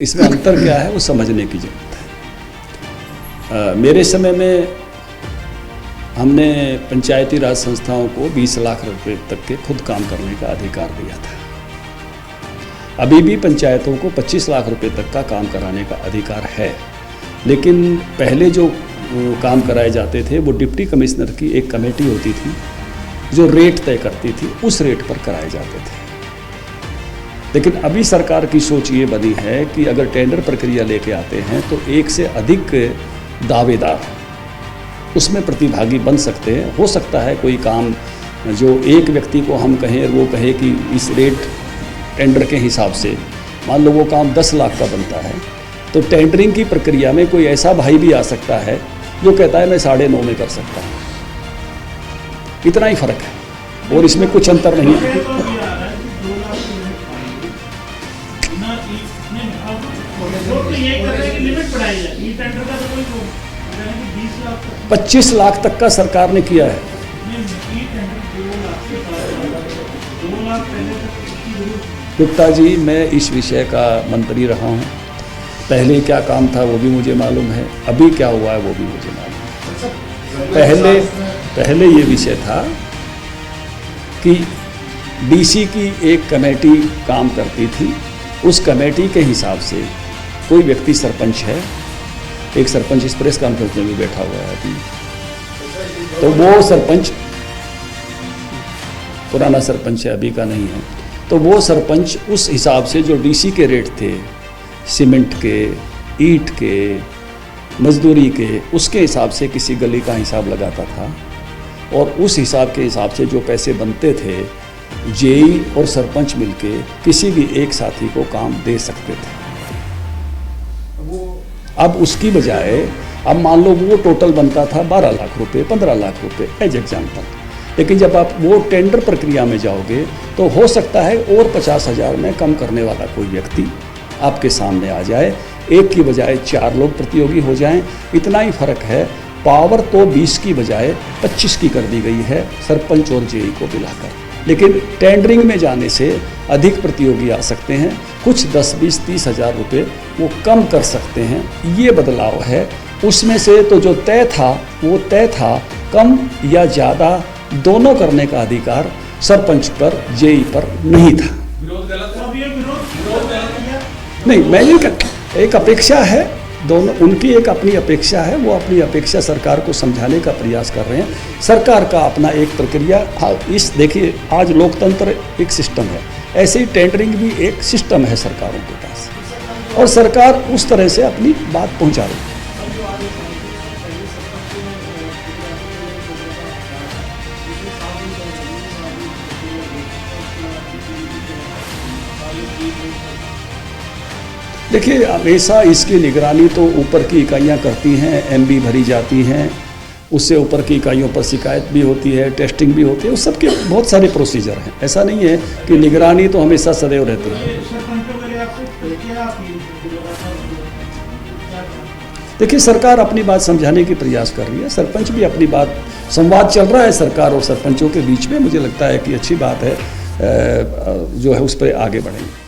इसमें अंतर क्या है वो समझने की जरूरत है। मेरे समय में हमने पंचायती राज संस्थाओं को 20 लाख रुपए तक के खुद काम करने का अधिकार दिया था। अभी भी पंचायतों को 25 लाख रुपए तक का काम कराने का अधिकार है, लेकिन पहले जो काम कराए जाते थे वो डिप्टी कमिश्नर की एक कमेटी होती थी जो रेट तय करती थी, उस रेट पर कराए जाते थे। लेकिन अभी सरकार की सोच ये बनी है कि अगर टेंडर प्रक्रिया लेके आते हैं तो एक से अधिक दावेदार उसमें प्रतिभागी बन सकते हैं। हो सकता है कोई काम जो एक व्यक्ति को हम कहें, वो कहे कि इस रेट टेंडर के हिसाब से मान लो वो काम 10 लाख का बनता है, तो टेंडरिंग की प्रक्रिया में कोई ऐसा भाई भी आ सकता है जो कहता है मैं 9.5 में कर सकता हूँ। इतना ही फर्क है और इसमें कुछ अंतर नहीं है। 25 लाख तक का सरकार ने किया है। गुप्ता जी, मैं इस विषय का मंत्री रहा हूँ। पहले क्या काम था वो भी मुझे मालूम है, अभी क्या हुआ है वो भी मुझे मालूम है। पहले ये विषय था कि डीसी की एक कमेटी काम करती थी, उस कमेटी के हिसाब से कोई व्यक्ति सरपंच है, एक सरपंच इस प्रेस कॉन्फ्रेंस में भी बैठा हुआ है अभी, तो वो सरपंच पुराना सरपंच है, अभी का नहीं है, तो वो सरपंच उस हिसाब से जो डीसी के रेट थे सीमेंट के, ईंट के, मजदूरी के, उसके हिसाब से किसी गली का हिसाब लगाता था और उस हिसाब के हिसाब से जो पैसे बनते थे जेई और सरपंच मिलके किसी भी एक साथी को काम दे सकते थे। अब उसकी बजाय अब मान लो वो टोटल बनता था 12 लाख रुपए, 15 लाख रुपए एज एग्जाम्पल, लेकिन जब आप वो टेंडर प्रक्रिया में जाओगे तो हो सकता है और 50,000 में कम करने वाला कोई व्यक्ति आपके सामने आ जाए, एक की बजाय 4 लोग प्रतियोगी हो जाएं। इतना ही फर्क है। पावर तो 20 की बजाय 25 की कर दी गई है सरपंच और जेई को मिलाकर, लेकिन टेंडरिंग में जाने से अधिक प्रतियोगी आ सकते हैं, कुछ 10, 20, 30,000 रुपये वो कम कर सकते हैं। ये बदलाव है। उसमें से तो जो तय था वो तय था, कम या ज़्यादा दोनों करने का अधिकार सरपंच पर, जेई पर नहीं था। नहीं, मैं ये एक अपेक्षा है, दोनों उनकी एक अपनी अपेक्षा है, वो अपनी अपेक्षा सरकार को समझाने का प्रयास कर रहे हैं। सरकार का अपना एक प्रक्रिया, इस देखिए आज लोकतंत्र एक सिस्टम है, ऐसे ही टेंडरिंग भी एक सिस्टम है सरकारों के पास, और सरकार उस तरह से अपनी बात पहुंचा रही है। देखिए, हमेशा इसकी निगरानी तो ऊपर की इकाइयां करती हैं, एमबी भरी जाती हैं, उससे ऊपर की इकाइयों पर शिकायत भी होती है, टेस्टिंग भी होती है, उस सबके बहुत सारे प्रोसीजर हैं। ऐसा नहीं है कि निगरानी तो हमेशा सदैव रहती है। देखिए, सरकार अपनी बात समझाने की प्रयास कर रही है, सरपंच भी अपनी बात, संवाद चल रहा है सरकार और सरपंचों के बीच में। मुझे लगता है कि अच्छी बात है, जो है उस पर आगे बढ़ेंगे।